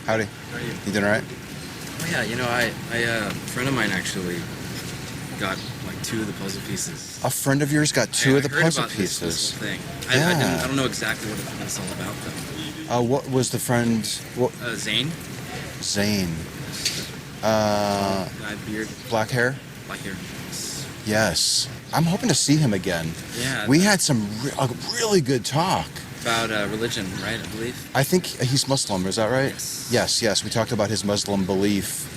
Howdy. How are you? You doing all right? Oh yeah, a friend of mine actually got like 2 of the puzzle pieces. A friend of yours got 2 of the puzzle I heard about pieces. This whole thing. Yeah. I don't know exactly what it's all about though. What was the friend? Zain. Zain. Guy, beard, Black hair? black hair. Yes. I'm hoping to see him again. Yeah. We had some a really good talk. About religion, right? I believe. I think he's Muslim, is that right? Yes. Yes. We talked about his Muslim belief.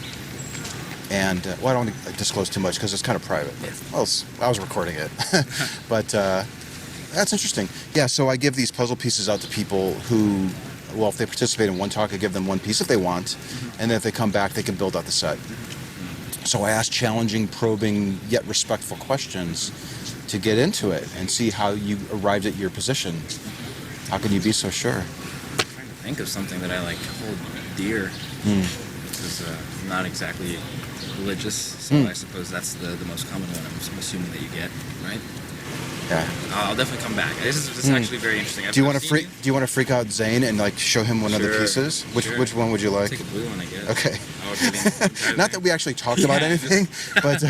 And, I don't want to disclose too much because it's kind of private. Yeah. Well, I was recording it. But that's interesting. Yeah, so I give these puzzle pieces out to people who, well, if they participate in one talk, I give them one piece if they want. Mm-hmm. And then if they come back, they can build out the set. Mm-hmm. So I ask challenging, probing, yet respectful questions to get into it and see how you arrived at your position. How can you be so sure? I'm trying to think of something that I hold dear. Because I'm not exactly religious, so I suppose that's the most common one I'm assuming that you get, right? Yeah. I'll definitely come back. This is actually very interesting. Do you want to freak out Zain and show him one of the pieces? Which one would you like? Take a blue one, I guess. Okay. Not that we actually talked about anything, but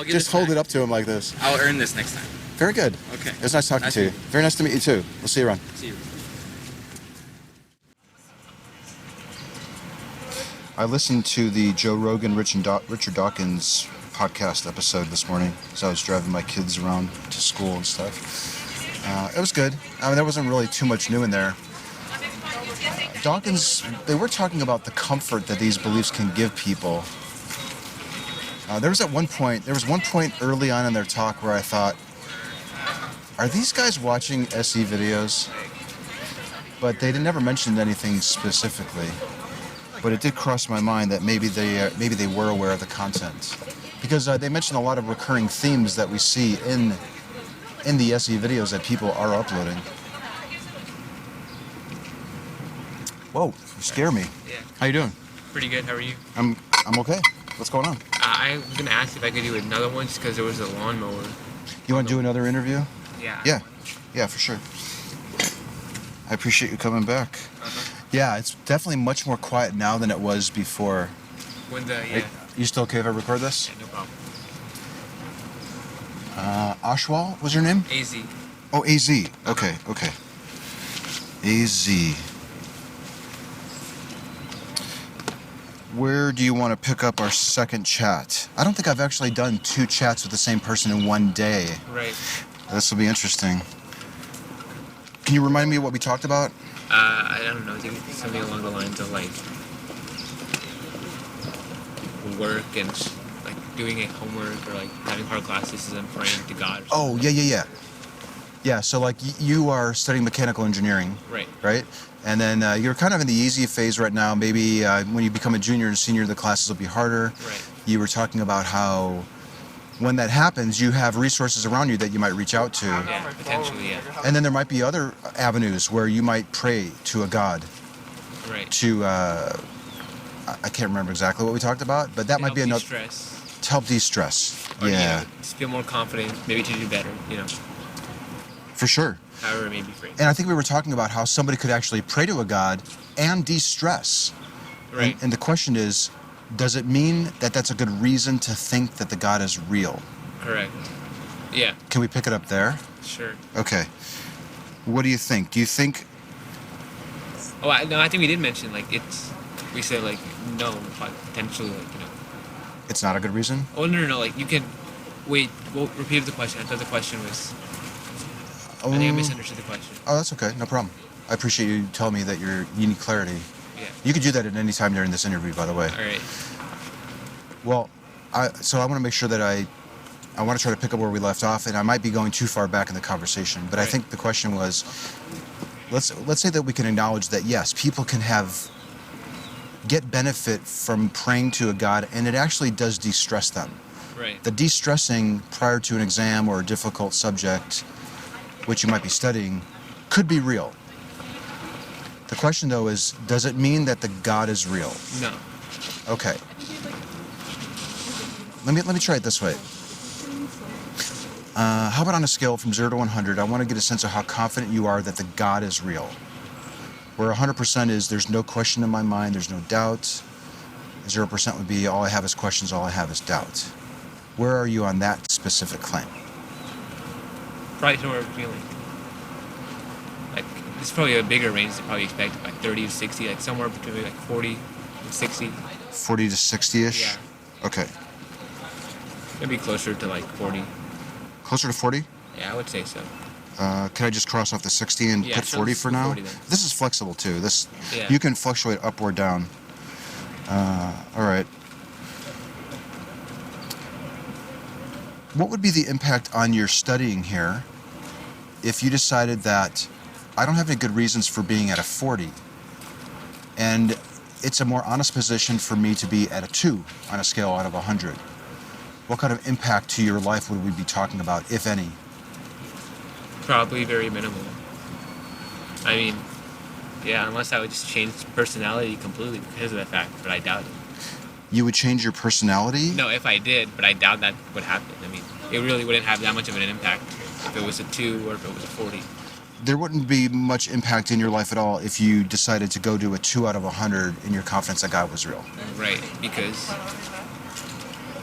just hold it up to him like this. I'll earn this next time. Very good. Okay. It was nice talking to you. Very nice to meet you too. We'll see you around. See you. I listened to the Joe Rogan, Richard Dawkins podcast episode this morning as I was driving my kids around to school and stuff. It was good. I mean, there wasn't really too much new in there. Dawkins, they were talking about the comfort that these beliefs can give people. There was one point early on in their talk where I thought, are these guys watching SE videos? But they never mentioned anything specifically. But it did cross my mind that maybe they were aware of the content, because they mentioned a lot of recurring themes that we see in the SE videos that people are uploading. Whoa, you scare me. Yeah. How you doing? Pretty good. How are you? I'm okay. What's going on? I was gonna ask if I could do another one just because there was a lawnmower. You want to do another interview? Yeah. Yeah, for sure. I appreciate you coming back. Yeah, it's definitely much more quiet now than it was before. You still okay if I record this? Yeah, no problem. Ashwal was your name? AZ. Oh, AZ. Okay. AZ. Where do you want to pick up our second chat? I don't think I've actually done 2 chats with the same person in one day. Right. This will be interesting. Can you remind me what we talked about? I don't know. I think something along the lines of work and doing a homework or having hard classes and praying to God. Oh, yeah. Yeah, so you are studying mechanical engineering. Right? And then you're kind of in the easy phase right now. Maybe when you become a junior and senior, the classes will be harder. Right. You were talking about how when that happens, you have resources around you that you might reach out to. Yeah, potentially, yeah. And then there might be other avenues where you might pray to a God. Right. To, I can't remember exactly what we talked about, but that might be another... To help de-stress. Or, yeah. Just feel more confident, maybe to do better, For sure. However it may be phrased. And I think we were talking about how somebody could actually pray to a God and de-stress. Right. And the question is, does it mean that that's a good reason to think that the God is real? Correct. Yeah. Can we pick it up there? Sure. Okay. What do you think? Do you think... Oh, I think we did mention, we said, no, potentially, It's not a good reason? Oh, no, you can... Wait, we'll repeat the question. I thought the question was... I think I misunderstood the question. Oh, that's okay. No problem. I appreciate you telling me that you need clarity. Yeah. You could do that at any time during this interview, by the way. All right. Well, so I want to make sure that I want to try to pick up where we left off, and I might be going too far back in the conversation. But right. I think the question was, let's say that we can acknowledge that, yes, people can get benefit from praying to a God, and it actually does de-stress them. Right. The de-stressing prior to an exam or a difficult subject, which you might be studying, could be real. The question, though, is, does it mean that the God is real? No. Okay. Let me try it this way. How about on a scale from 0 to 100, I want to get a sense of how confident you are that the God is real. Where 100% is there's no question in my mind, there's no doubt. 0% would be all I have is questions, all I have is doubt. Where are you on that specific claim? Probably somewhere between like it's probably a bigger range than probably expected, like 30 to 60, like somewhere between like 40 and 60. 40 to 60-ish? Yeah. Okay. Maybe closer to like 40. Closer to 40? Yeah, I would say so. Can I just cross off the 60 and Yeah, put sure, 40 let's for do now? 40 then. This is flexible too. Yeah. You can fluctuate up or down. All right. What would be the impact on your studying here if you decided that I don't have any good reasons for being at a 40, and it's a more honest position for me to be at a 2 on a scale out of 100? What kind of impact to your life would we be talking about, if any? Probably very minimal. I mean, yeah, unless I would just change personality completely because of that fact, but I doubt it. You would change your personality? No, if I did, but I doubt that would happen. I mean, it really wouldn't have that much of an impact if it was a 2 or if it was a 40. There wouldn't be much impact in your life at all if you decided to go to a 2 out of 100 in your confidence that God was real. Right, because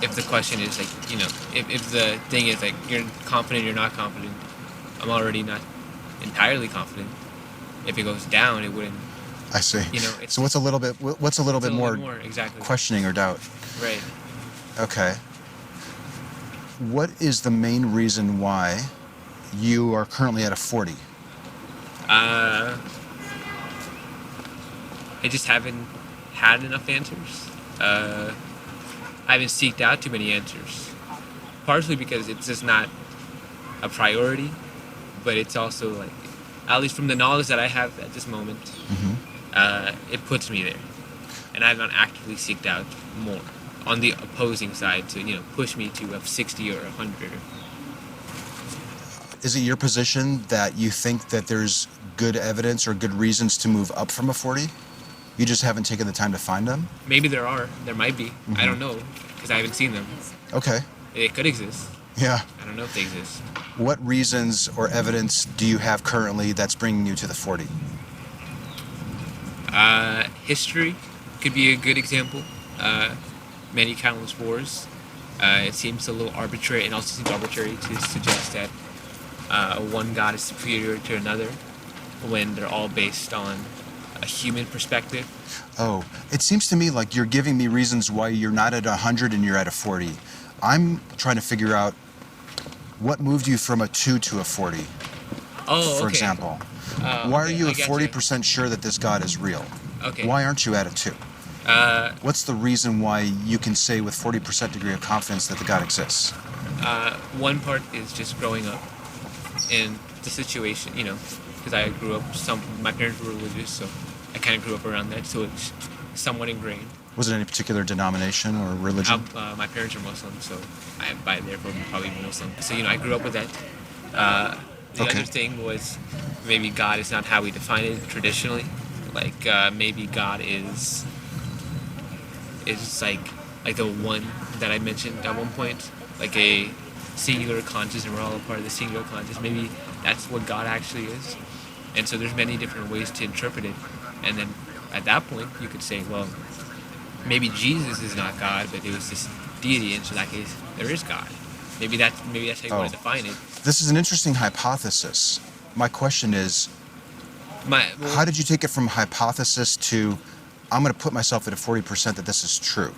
if the question is like, if the thing is like you're confident, you're not confident, I'm already not entirely confident. If it goes down, it wouldn't. I see. It's, So what's a little bit more exactly. questioning or doubt? Right. Okay. What is the main reason why you are currently at a 40? I just haven't had enough answers. I haven't seeked out too many answers. Partially because it's just not a priority, but it's also like, at least from the knowledge that I have at this moment, it puts me there. And I have not actively seeked out more on the opposing side to, push me to a 60 or 100. Is it your position that you think that there's good evidence or good reasons to move up from a 40? You just haven't taken the time to find them? Maybe there are. There might be. I don't know, because I haven't seen them. Okay. It could exist. Yeah. I don't know if they exist. What reasons or evidence do you have currently that's bringing you to the 40? History could be a good example. Many countless wars. It seems a little arbitrary, and also seems arbitrary to suggest that one god is superior to another when they're all based on a human perspective. Oh, it seems to me like you're giving me reasons why you're not at 100 and you're at a 40. I'm trying to figure out what moved you from a 2 to a 40, Oh, for okay. example. Why are you I at get 40% sure that this God is real? Okay. Why aren't you at a 2? Uh, What's the reason why you can say with 40% degree of confidence that the God exists? One part is just growing up in the situation, because I grew up, my parents were religious, so I kind of grew up around that, so it's somewhat ingrained. Was it any particular denomination or religion? My parents are Muslim, so I, by therefore, probably Muslim. So, I grew up with that. The Okay. other thing was maybe God is not how we define it traditionally. Like, maybe God is like the one that I mentioned at one point, like a singular conscious, and we're all a part of the singular conscious. Maybe that's what God actually is. And so there's many different ways to interpret it. And then at that point, you could say, well, maybe Jesus is not God, but it was this deity, and so in that case, there is God. Maybe that's how you want to define it. This is an interesting hypothesis. My question is, how did you take it from hypothesis to, I'm going to put myself at a 40% that this is true?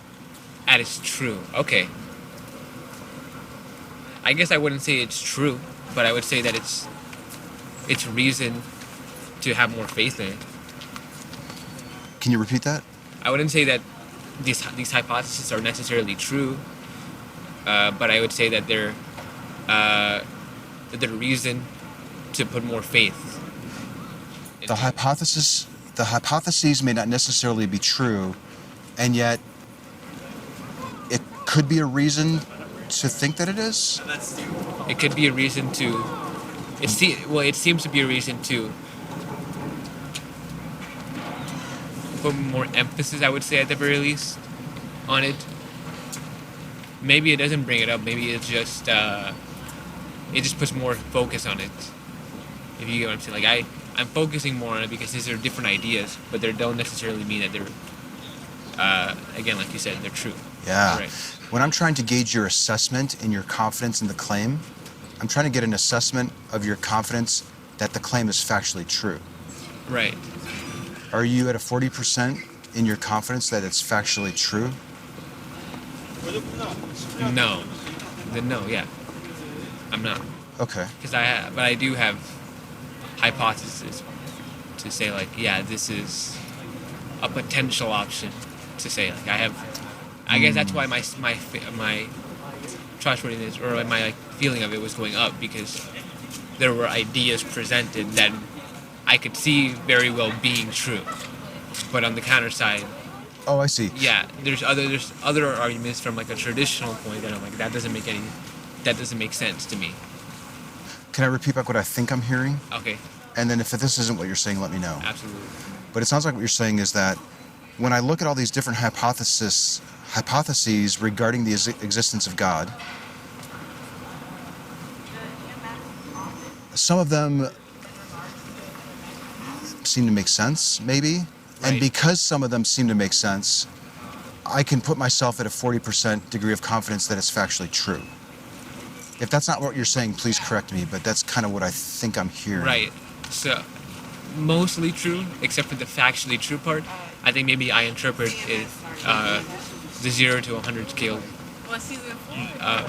That is true. Okay. I guess I wouldn't say it's true, but I would say that it's reason to have more faith in it. Can you repeat that? I wouldn't say that these hypotheses are necessarily true, but I would say that they're reason to put more faith. The hypotheses may not necessarily be true, and yet it could be a reason to think that it is? It could be a reason to. It seems to be a reason to put more emphasis, I would say, at the very least, on it. Maybe it doesn't bring it up. Maybe it's just it just puts more focus on it. If you get what I'm saying, like I'm focusing more on it because these are different ideas, but they don't necessarily mean that they're, again, like you said, they're true. Yeah. Right. When I'm trying to gauge your assessment and your confidence in the claim, I'm trying to get an assessment of your confidence that the claim is factually true. Right. Are you at a 40% in your confidence that it's factually true? No. Then no, yeah. I'm not. Okay. But I do have hypotheses to say, like, yeah, this is a potential option to say. Like, I guess that's why my trustworthiness or my like, feeling of it was going up, because there were ideas presented that I could see very well being true. But on the counter side, Oh, I see. yeah, there's other arguments from like a traditional point that I'm like, that doesn't make sense to me. Can I repeat back what I think I'm hearing? Okay, And then if this isn't what you're saying, let me know. absolutely. But it sounds like what you're saying is that when I look at all these different hypotheses regarding the existence of God, some of them seem to make sense, maybe. And Right. because some of them seem to make sense, I can put myself at a 40% degree of confidence that it's factually true. If that's not what you're saying, please correct me, but that's kind of what I think I'm hearing. Right. So, mostly true, except for the factually true part. I think maybe I interpret it, the 0 to 100 scale,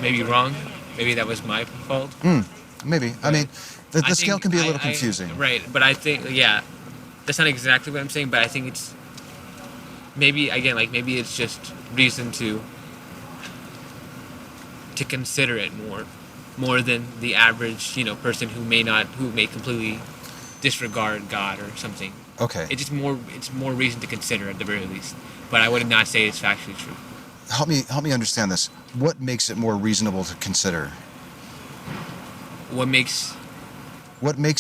maybe wrong. Maybe that was my fault. Maybe. I mean, the I scale think can be a little confusing. Right, but I think, yeah, that's not exactly what I'm saying, but I think it's maybe, again, like maybe it's just reason to consider it more than the average, person who may completely disregard God or something. Okay. It's more reason to consider at the very least. But I would not say it's factually true. Help me understand this. What makes it more reasonable to consider? What makes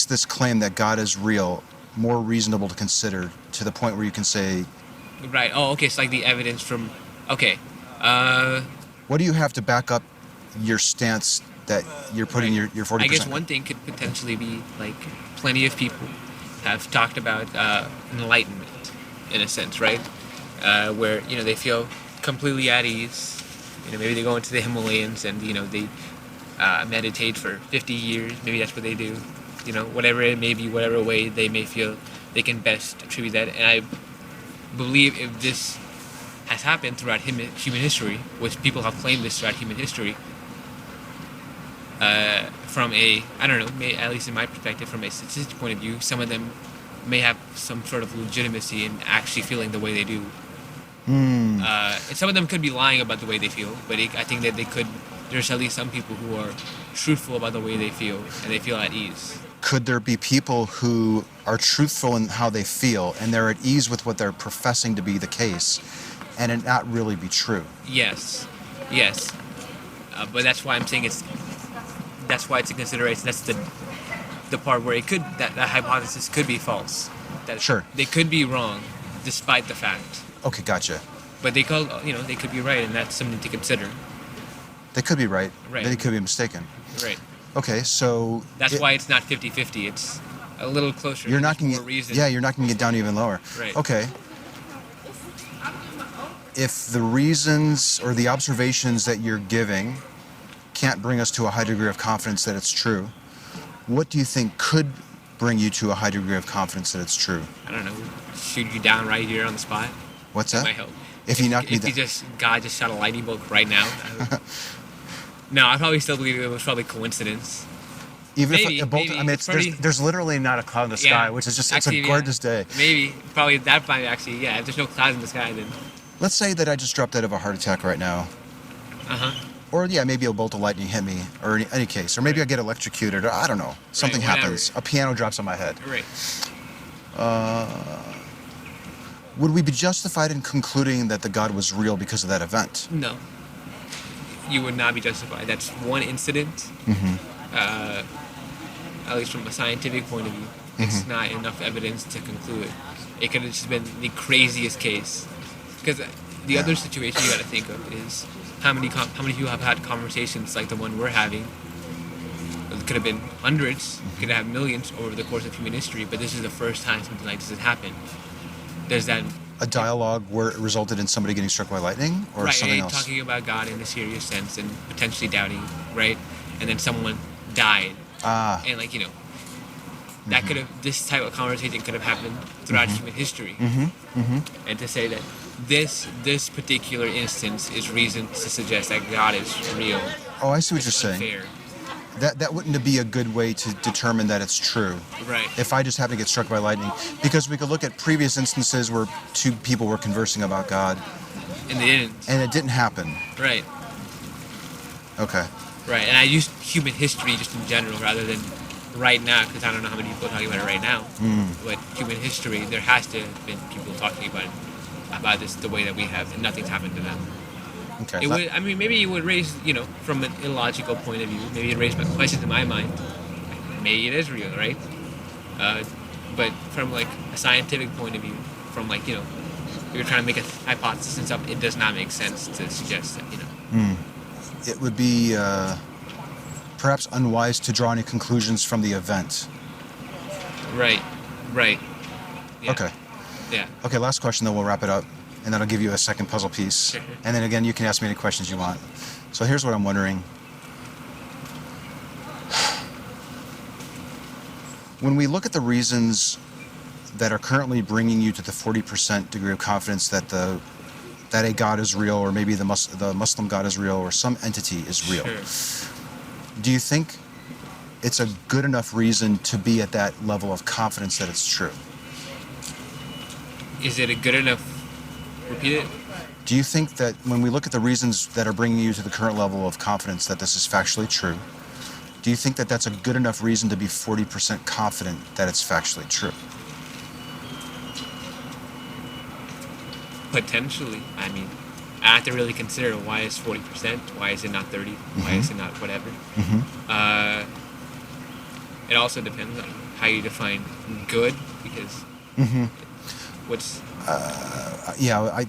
this claim that God is real more reasonable to consider to the point where you can say, right? Oh, okay. It's like the evidence from. Okay. what do you have to back up your stance that you're putting Right. your 40%? I guess one thing could potentially be like plenty of people have talked about enlightenment in a sense, right? Where they feel completely at ease. Maybe they go into the Himalayas and they meditate for 50 years. Maybe that's what they do. Whatever it may be, whatever way they may feel they can best attribute that. And I believe if this has happened throughout human history, which people have claimed this throughout human history, from at least in my perspective, from a statistic point of view, some of them may have some sort of legitimacy in actually feeling the way they do. And some of them could be lying about the way they feel, but I think that there's at least some people who are truthful about the way they feel, and they feel at ease. Could there be people who are truthful in how they feel and they're at ease with what they're professing to be the case, and it not really be true? Yes. But that's why I'm saying that's why it's a consideration. That's the part where that hypothesis could be false. That Sure. They could be wrong, despite the fact. Okay, gotcha. But they could be right, and that's something to consider. They could be right. Right. They could be mistaken. Right. Okay, so That's why it's not 50-50. It's a little closer. you're There's knocking more it. reason. Yeah, you're knocking it down even lower. Right. Okay. If the reasons or the observations that you're giving can't bring us to a high degree of confidence that it's true, what do you think could bring you to a high degree of confidence that it's true? I don't know. Shoot you down right here on the spot. What's That that? might help. If you knock me down. God just shot a lightning bolt right now. No, I probably still believe it was probably coincidence. Even Maybe, if a bolt, maybe. I mean, It's pretty- there's literally not a cloud in the sky, which is just actually, it's a gorgeous day. Maybe, probably that might actually, yeah. If there's no clouds in the sky, then Let's say that I just dropped out of a heart attack right now. Or yeah, maybe a bolt of lightning hit me, or in any case, or maybe I get electrocuted, or I don't know, something whatever. happens. A piano drops on my head. Right. Would we be justified in concluding that the God was real because of that event? No. You would not be justified. That's one incident. At least from a scientific point of view, it's not enough evidence to conclude it. It could have just been the craziest case. Because the other situation you got to think of is how many people have had conversations like the one we're having, could have been hundreds, could have millions over the course of human history, but this is the first time something like this has happened. There's that... A dialogue where it resulted in somebody getting struck by lightning, or right, something and else? talking about God in a serious sense and potentially doubting, right? And then someone died. And like, that could have, this type of conversation could have happened throughout human history. And to say that this particular instance is reason to suggest that God is real. Oh, I see what you're saying. Unfair. That wouldn't be a good way to determine that it's true. Right. If I just happen to get struck by lightning. Because we could look at previous instances where two people were conversing about God. And they didn't. And it didn't happen. Right. Okay. Right. And I use human history just in general rather than right now, because I don't know how many people are talking about it right now. But human history, there has to have been people talking about this the way that we have, and nothing's happened to them. Okay. It would, I mean, maybe it would raise, from an illogical point of view, maybe it raised questions in my mind. Maybe it is real, right? But from like a scientific point of view, from like, you're trying to make a hypothesis and stuff, it does not make sense to suggest that, It would be perhaps unwise to draw any conclusions from the event. Right. Yeah. Okay. Yeah. Okay, last question, then we'll wrap it up. And then I'll give you a second puzzle piece. Sure. And then again, you can ask me any questions you want. So here's what I'm wondering. When we look at the reasons that are currently bringing you to the 40% degree of confidence that a God is real, or maybe the Muslim God is real, or some entity is real, Sure. do you think it's a good enough reason to be at that level of confidence that it's true? Is it a good enough? Repeat it. Do you think that when we look at the reasons that are bringing you to the current level of confidence that this is factually true, do you think that that's a good enough reason to be 40% confident that it's factually true? Potentially. I mean, I have to really consider why is 40%, why is it not 30, why is it not whatever. It also depends on how you define good, because what's...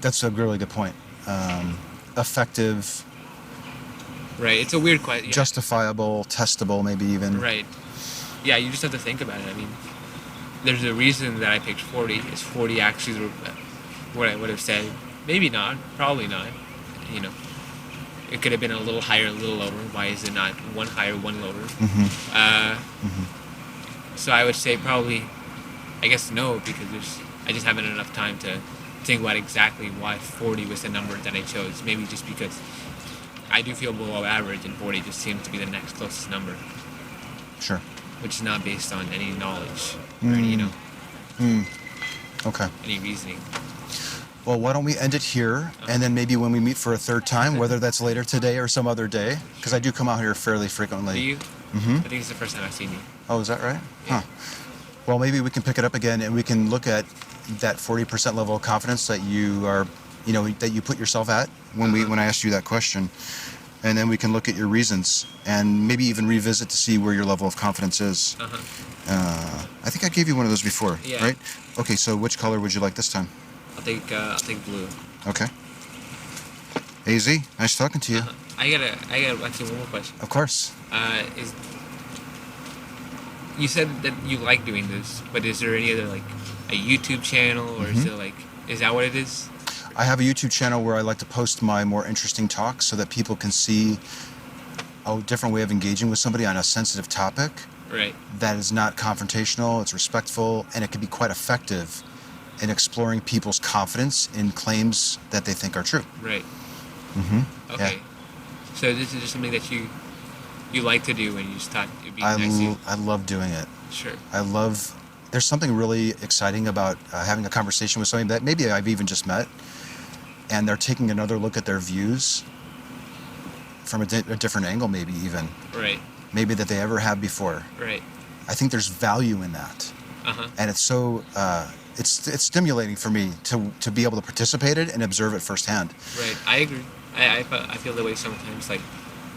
that's a really good point. Effective, Right, it's a weird question. Yeah. justifiable, testable, maybe even. Right. Yeah, you just have to think about it. I mean, there's a reason that I picked 40. Is 40 actually what I would have said? Maybe not. Probably not. It could have been a little higher, a little lower. Why is it not one higher, one lower? So I would say probably, I guess no, because I just haven't enough time to think about exactly why 40 was the number that I chose. Maybe just because I do feel below average, and 40 just seems to be the next closest number. Sure. Which is not based on any knowledge or any, Okay. any reasoning. Well, why don't we end it here, and then maybe when we meet for a third time, whether that's later today or some other day, because I do come out here fairly frequently. Do you? I think it's the first time I've seen you. Oh, is that right? Yeah. Huh. Well, maybe we can pick it up again, and we can look at that 40% level of confidence that you are, that you put yourself at when I asked you that question, and then we can look at your reasons and maybe even revisit to see where your level of confidence is. I think I gave you one of those before, Yeah. right? Okay, so which color would you like this time? I'll take blue. Okay. AZ, nice talking to you. I got actually one more question. Of course. You said that you like doing this, but is there any other like a YouTube channel, or is it like, is that what it is? I have a YouTube channel where I like to post my more interesting talks so that people can see a different way of engaging with somebody on a sensitive topic. Right. That is not confrontational, it's respectful, and it can be quite effective in exploring people's confidence in claims that they think are true. Right. Yeah. Okay. So this is just something that you like to do, and you just thought it'd be nice to... I love doing it. Sure. There's something really exciting about having a conversation with somebody that maybe I've even just met, and they're taking another look at their views from a different angle, maybe even. Right. Maybe that they ever have before. Right. I think there's value in that. And it's so, it's stimulating for me to be able to participate in it and observe it firsthand. Right. I agree. I feel that way sometimes. Like,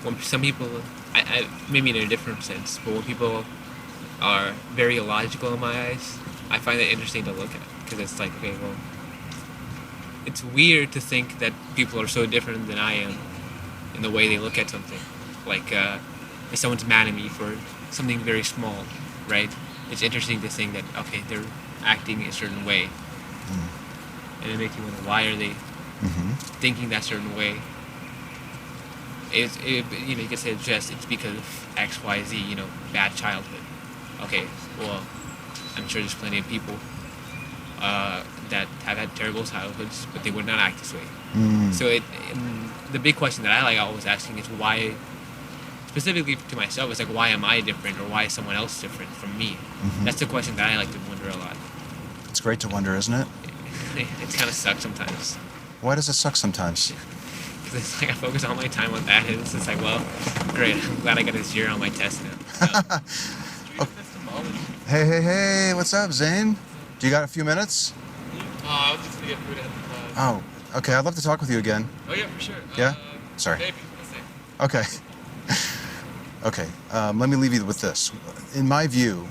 when some people, I maybe in a different sense, but when people are very illogical in my eyes, I find it interesting to look at, because it's like, okay, well, it's weird to think that people are so different than I am in the way they look at something. Like, if someone's mad at me for something very small, right? It's interesting to think that, okay, they're acting a certain way. And it makes you wonder, why are they thinking that certain way? You could say it's because of X, Y, Z, bad childhood. Okay, well, I'm sure there's plenty of people that have had terrible childhoods, but they would not act this way. So the big question that I like always asking is why, specifically to myself, is like, why am I different, or why is someone else different from me? That's the question that I like to wonder a lot. It's great to wonder, isn't it? It kind of sucks sometimes. Why does it suck sometimes? Because it's like I focus all my time on that, and it's just like, well, great, I'm glad I got a 0 on my test now. Hey, what's up, Zain? Do you got a few minutes? I was just gonna get food at Oh, okay, I'd love to talk with you again. Oh yeah, for sure. Yeah? Sorry. Maybe. Let's see. Okay. Let me leave you with this. In my view,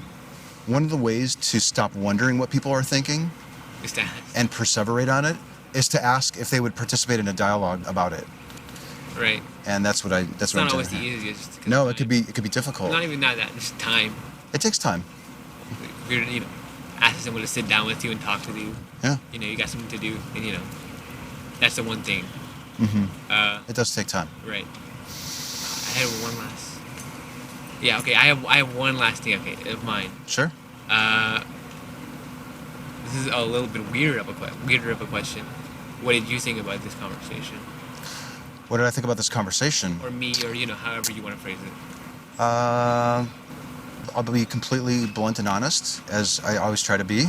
one of the ways to stop wondering what people are thinking Is that and perseverate on it is to ask if they would participate in a dialogue about it. right? And that's what I'm It's not doing always the here. easiest. 'Cause No, time. it could be difficult. Not even that. Just time. It takes time. If you're, asking someone to sit down with you and talk to you. Yeah. You got something to do, and that's the one thing. It does take time. Right. I had one last. Yeah. Okay. I have one last thing. Okay, of mine. Sure. This is a little bit weirder of a question. What did you think about this conversation, What did I think about this conversation? or me, or however you want to phrase it? I'll be completely blunt and honest, as I always try to be.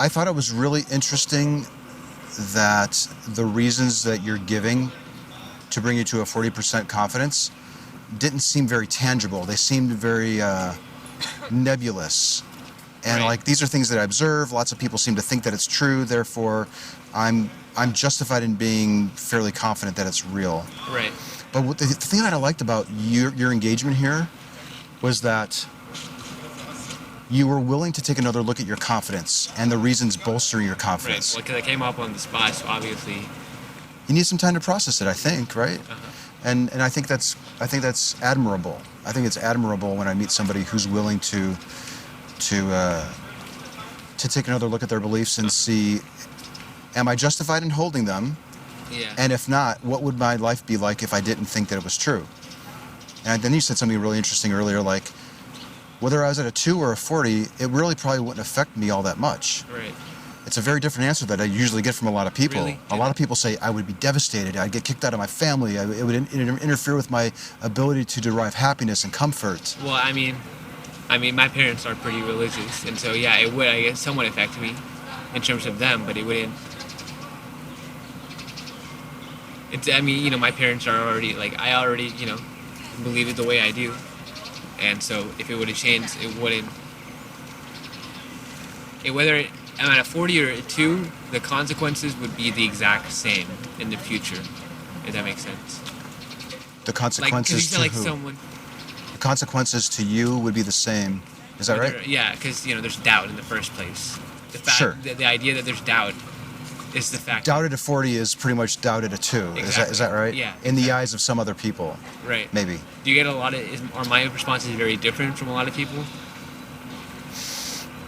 I thought it was really interesting that the reasons that you're giving to bring you to a 40% confidence didn't seem very tangible. They seemed very nebulous. And Right. like, these are things that I observe. Lots of people seem to think that it's true. Therefore, I'm justified in being fairly confident that it's real. Right. But the thing that I liked about your engagement here was that you were willing to take another look at your confidence and the reasons bolstering your Right. confidence. Well, because I came up on the spot, so obviously. You need some time to process it, I think, right? And I think that's admirable. I think it's admirable when I meet somebody who's willing to take another look at their beliefs and see, am I justified in holding them? Yeah. And if not, what would my life be like if I didn't think that it was true? And then you said something really interesting earlier, like, whether I was at a 2 or a 40, it really probably wouldn't affect me all that much. Right. It's a very different answer that I usually get from a lot of people. Really? A lot of people say, I would be devastated, I'd get kicked out of my family, it would interfere with my ability to derive happiness and comfort. Well, I mean, my parents are pretty religious, and so yeah, it would, I guess, somewhat affect me in terms of them, but it wouldn't. My parents are already, like, I already, believe it the way I do, and so if it would have changed, it wouldn't. Whether I'm at a 40 or a 2, the consequences would be the exact same in the future, if that makes sense. The Like, 'cause consequences you feel to like who? someone. The consequences to you would be the same. Is that right? Yeah, because there's doubt in the first place. The fact, Sure. the idea that there's doubt is the fact. Doubt at a 40 is pretty much doubt at a 2. Is that Exactly. right? Yeah, In the exactly. eyes of some other people, Right. maybe. Do you get a lot of? Are my responses very different from a lot of people?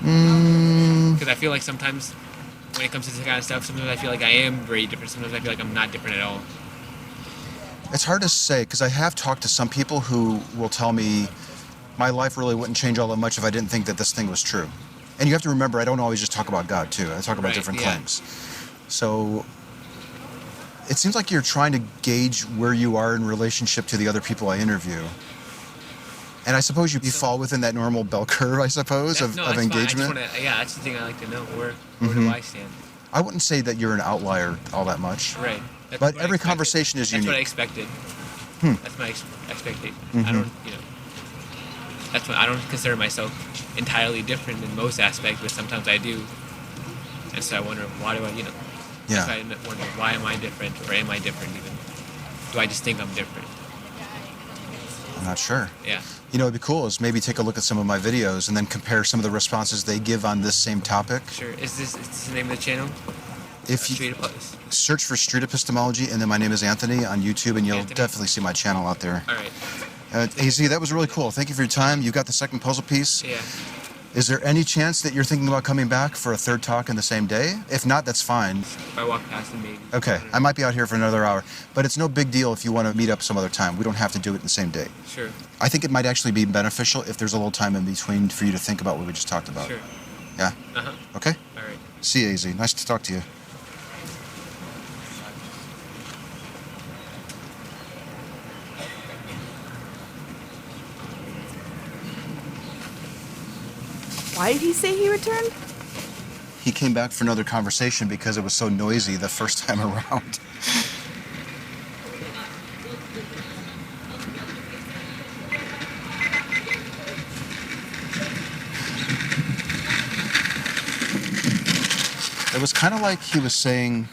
Because I feel like sometimes when it comes to this kind of stuff, sometimes I feel like I am very different. Sometimes I feel like I'm not different at all. It's hard to say, because I have talked to some people who will tell me my life really wouldn't change all that much if I didn't think that this thing was true. And you have to remember, I don't always just talk about God, too. I talk about Right, different yeah. claims. So it seems like you're trying to gauge where you are in relationship to the other people I interview. And I suppose you fall within that normal bell curve, I suppose, of that's fine. engagement. That's the thing I like to know. Where do I stand? I wouldn't say that you're an outlier all that much. Right. That's But what I every expected. conversation is That's what I unique. expected. That's my expectation. Mm-hmm. I don't, That's what I don't consider myself entirely different in most aspects, but sometimes I do. And so I wonder, why do I, Yeah. That's why I wonder, why am I different, or am I different even? Do I just think I'm different? I'm not sure. Yeah. It'd be cool is maybe take a look at some of my videos and then compare some of the responses they give on this same topic. Sure. Is this the name of the channel? If you Street Place. search for Street Epistemology, and then my name is Anthony on YouTube, and you'll Anthony. definitely see my channel out there. All right. AZ, that was really cool. Thank you for your time. You got the second puzzle piece. Yeah. Is there any chance that you're thinking about coming back for a third talk in the same day? If not, that's fine. If I walk past him, maybe. Okay, I might be out here for another hour, but it's no big deal if you want to meet up some other time. We don't have to do it in the same day. Sure. I think it might actually be beneficial if there's a little time in between for you to think about what we just talked about. Sure. Yeah? Uh-huh. Okay? All right. See you, AZ. Nice to talk to you. Why did he say he returned? He came back for another conversation because it was so noisy the first time around. It was kind of like he was saying,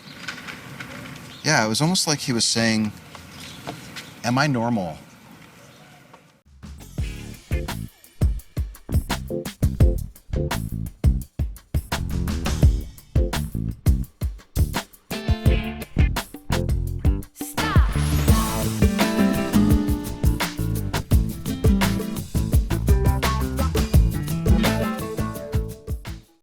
yeah, it was almost like he was saying, am I normal?